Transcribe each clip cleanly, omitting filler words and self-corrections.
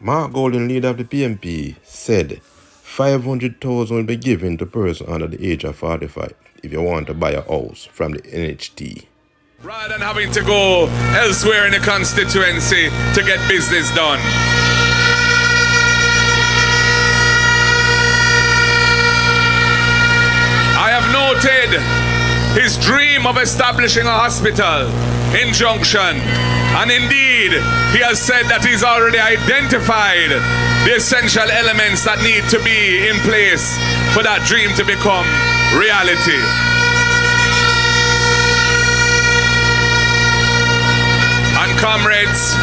Mark Gordon, leader of the PMP, said 500,000 will be given to persons under the age of 45 if you want to buy a house from the NHT. Rather than having to go elsewhere in the constituency to get business done. I have noted his dream of establishing a hospital in Junction. And indeed, he has said that he's already identified the essential elements that need to be in place for that dream to become reality. And comrades,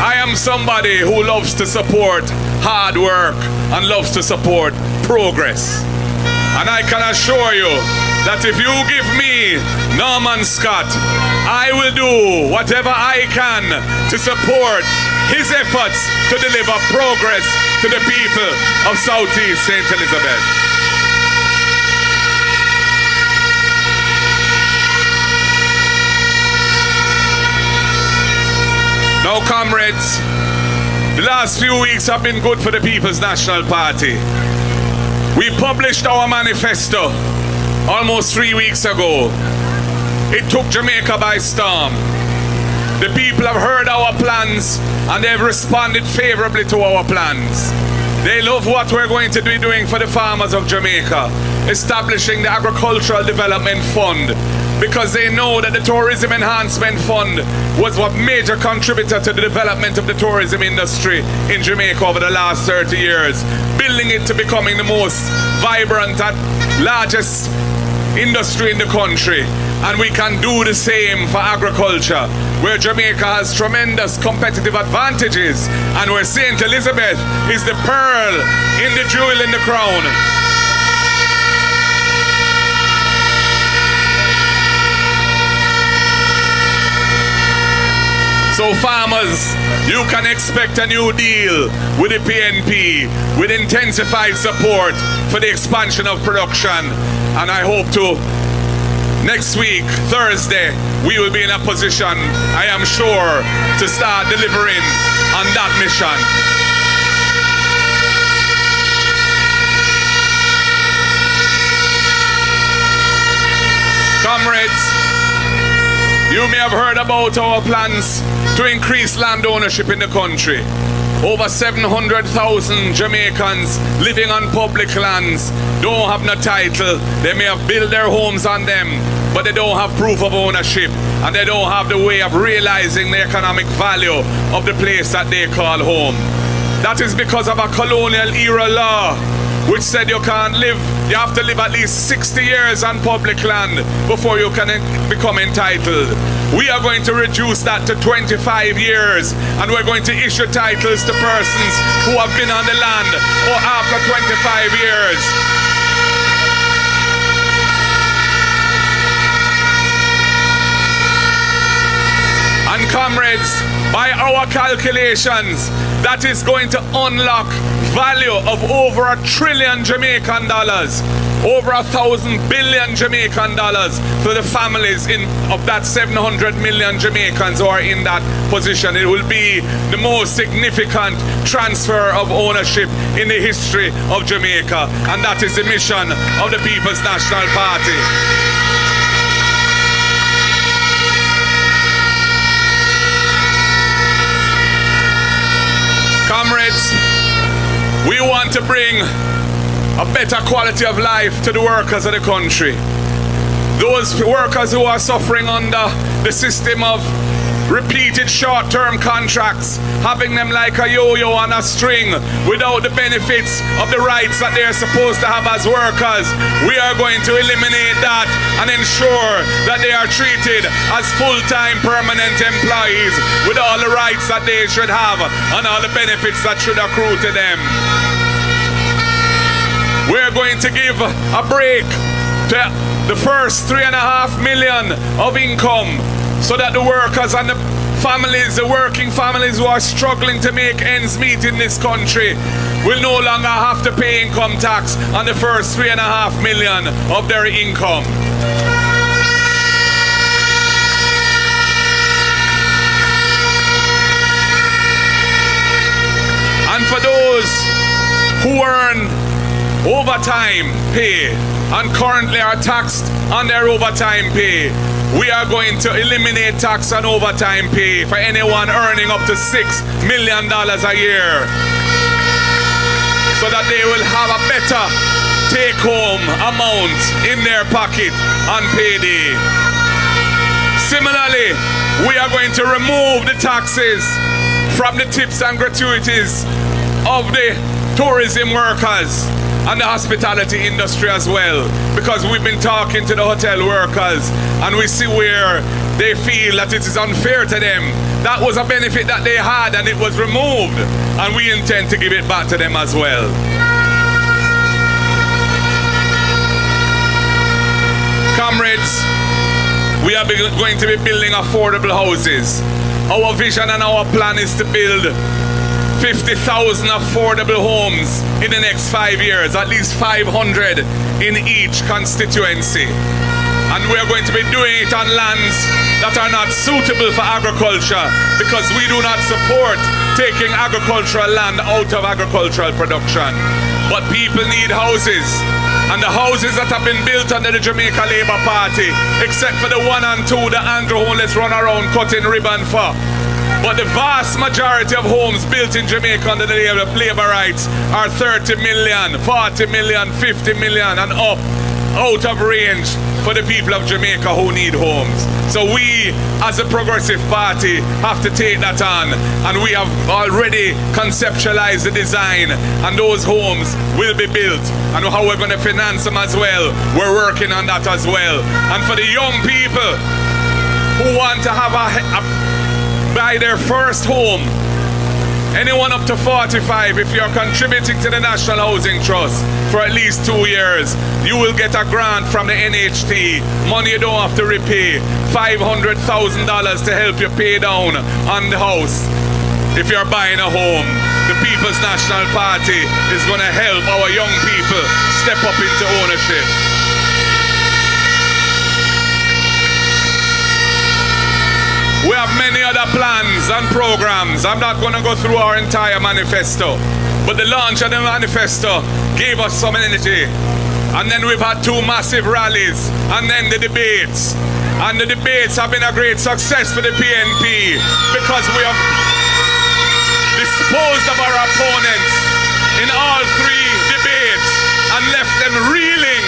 I am somebody who loves to support hard work and loves to support progress. And I can assure you that if you give me Norman Scott, I will do whatever I can to support his efforts to deliver progress to the people of Southeast Saint Elizabeth. Now, comrades, the last few weeks have been good for the People's National Party. We published our manifesto almost 3 weeks ago. It took Jamaica by storm. The people have heard our plans and they've responded favorably to our plans. They love what we're going to be doing for the farmers of Jamaica, establishing the Agricultural Development Fund, because they know that the Tourism Enhancement Fund was a major contributor to the development of the tourism industry in Jamaica over the last 30 years, building it to becoming the most vibrant and largest industry in the country. And we can do the same for agriculture, where Jamaica has tremendous competitive advantages and where Saint Elizabeth is the pearl in the jewel in the crown. So farmers, you can expect a new deal with the PNP, with intensified support for the expansion of production. And I hope to, next week, Thursday, we will be in a position, I am sure, to start delivering on that mission. Comrades, you may have heard about our plans to increase land ownership in the country. Over 700,000 Jamaicans living on public lands don't have no title. They may have built their homes on them, but they don't have proof of ownership, and they don't have the way of realizing the economic value of the place that they call home. That is because of a colonial era law which said you have to live at least 60 years on public land before you can become entitled. We are going to reduce that to 25 years, and we're going to issue titles to persons who have been on the land or after 25 years. And comrades, by our calculations, that is going to unlock value of over $1 trillion Jamaican dollars, over 1,000 billion Jamaican dollars for the families of that 700 million Jamaicans who are in that position. It will be the most significant transfer of ownership in the history of Jamaica, and that is the mission of the People's National Party. Comrades, we want to bring a better quality of life to the workers of the country. Those workers who are suffering under the system of repeated short-term contracts, having them like a yo-yo on a string without the benefits of the rights that they're supposed to have as workers. We are going to eliminate that and ensure that they are treated as full-time permanent employees with all the rights that they should have and all the benefits that should accrue to them. We're going to give a break to the first 3.5 million of income, so that the workers and the families, the working families who are struggling to make ends meet in this country, will no longer have to pay income tax on the first 3.5 million of their income. And for those who earn overtime pay and currently are taxed on their overtime pay, we are going to eliminate tax on overtime pay for anyone earning up to $6 million a year, so that they will have a better take-home amount in their pocket on payday. Similarly, we are going to remove the taxes from the tips and gratuities of the tourism workers and the hospitality industry as well, because we've been talking to the hotel workers and we see where they feel that it is unfair to them. That was a benefit that they had and it was removed, and we intend to give it back to them as well. Comrades, we are going to be building affordable houses. Our vision and our plan is to build 50,000 affordable homes in the next 5 years, at least 500 in each constituency. And we are going to be doing it on lands that are not suitable for agriculture, because we do not support taking agricultural land out of agricultural production. But people need houses, and the houses that have been built under the Jamaica Labour Party, except for the 1 and 2 that Andrew let's run around cutting ribbon for. But the vast majority of homes built in Jamaica under the labor rights are 30 million, 40 million, 50 million and up, out of range for the people of Jamaica who need homes. So we, as a progressive party, have to take that on, and we have already conceptualized the design, and those homes will be built, and how we're going to finance them as well. We're working on that as well. And for the young people who want to have buy their first home, anyone up to 45, if you're contributing to the National Housing Trust for at least 2 years, you will get a grant from the NHT, money you don't have to repay, $500,000 to help you pay down on the house. If you're buying a home, the People's National Party is going to help our young people step up into ownership. We have many other plans and programs. I'm not going to go through our entire manifesto, but the launch of the manifesto gave us some energy. And then we've had 2 massive rallies, and then the debates. And the debates have been a great success for the PNP, because we have disposed of our opponents in all 3 debates and left them reeling.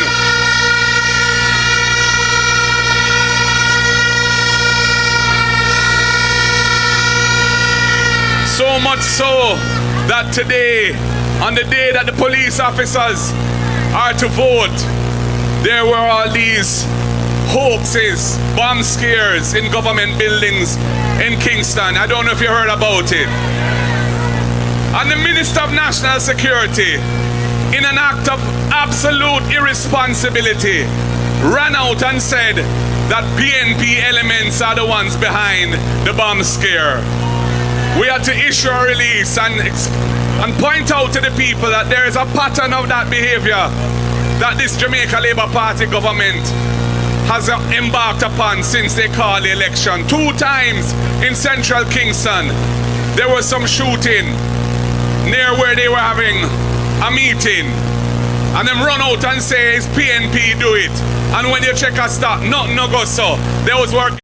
So much so that today, on the day that the police officers are to vote, there were all these hoaxes, bomb scares in government buildings in Kingston. I don't know if you heard about it. And the Minister of National Security, in an act of absolute irresponsibility, ran out and said that PNP elements are the ones behind the bomb scare. We had to issue a release and point out to the people that there is a pattern of that behavior that this Jamaica Labour Party government has embarked upon since they called the election. 2 times in central Kingston, there was some shooting near where they were having a meeting. And them run out and say, it's PNP do it. And when you check a stop, nothing no go so. There was work.